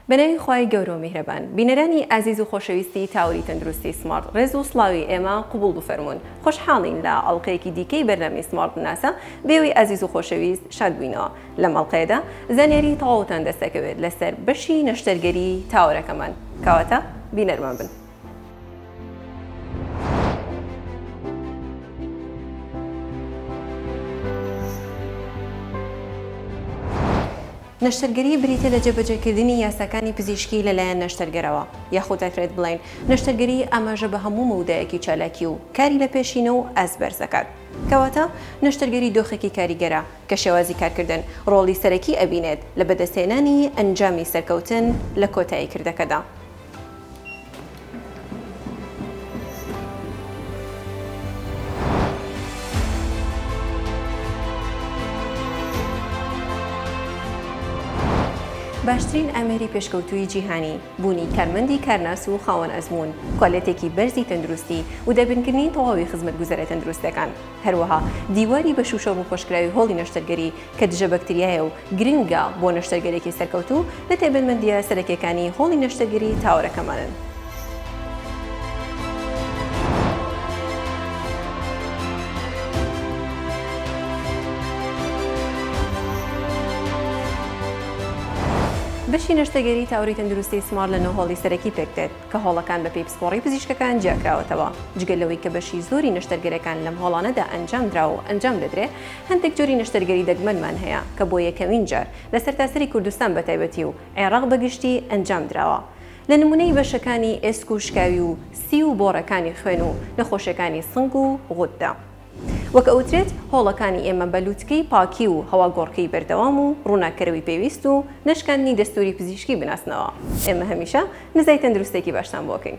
بەناوی خوای گەورە و میهرەبان بینەرانی عەزیز و خۆشەویستی تاوری تەندروستی سمارت ڕێز و سڵاوی ئێمە قبول بفەرمونون خۆشحاڵین لە ئەڵلقەیەکی دیکەی بەرنامەی سمارت ناسا بێوەی عەزیز و خۆشەویست شاد بووینەوە لەم ئەڵلقەیەدا زانیاری تەواوتان دەستەکەوێت لەسەر بەشی نەشتەرگەری تاوەرەکەمان کەواتە بینەرمان بن. نەشتەرگەری بریتە لە جێبەجێکردنی یاساکانی پزیشکی لەلایەن نەشتەرگەرەوە یاخود دەکرێت بڵێن نەشتەرگەری ئاماژە بە هەموو مەودایەکی چالاکی و کاری لە پێشینە و ئەسبەرز دەکات. کەواتە نەشتەرگەری دۆخێکی کاریگەرە کە شێوازی کارکردن ڕۆڵی سەرەکی ئەبینێت لە بەدەستهێنانی ئەنجامی سەرکەوتن لە کۆتایی کردەکەدا. باشترین ئامێری پێشکەوتووی جیهانی بوونی کارمەندی کارناس و خاوەن ئەزموون کۆلێتێکی بەرزی تەندروستی و دابینکردنی تەواوی خزمەتگوزارە تەندروستەکان هەروەها دیواری بە شوشە و خۆشکراوی هۆڵی نەشتەرگەری کە دژە بەکتریایە و گرنگە بۆ نەشتەرگەرێکی سەرکەوتوو لە تێبەنمەندیە سەرەکیەکانی هۆڵی نەشتەرگەری تاوەرەکەمانن. بەشی نەشتەرگەری تاوری تەندروستی سمارت لە نۆ هۆڵی سەرەکی پێکدێت کە هۆڵەکان بە پێی پسپۆڕی پزیشکەکان جیاکراوەتەوە جگەلەوەی کە بەشی زۆری نەشتەرگەرەکان لەم هۆڵانەدا ئەنجام دراوە و ئەنجام دەدرێت هەندێک جۆری نەشتەرگەری دەگمەنمان هەیە کە بۆ یەکەمین جار لە سەرتاسەری کوردستان بەتایبەتی و عێراق بەگشتی ئەنجام دراوە. لە نمونەی بەشەکانی ئێسک و شکاوی و سی و بۆڕەکانی خوێن و نەخۆشیەکانی سنگ و غوتدا. وەکە ئەوترێت هۆڵەکانی ئێمە بەلووتکەی پاکی و هەواگۆڕکەی بەردەوام و ڕووناکەرەوەی پێویست و نەشکاندنی دەستوری پزیشکی بناسنەوە. ئێمە هەمیشە نزای تەندروستێکی باشتان بۆکەین.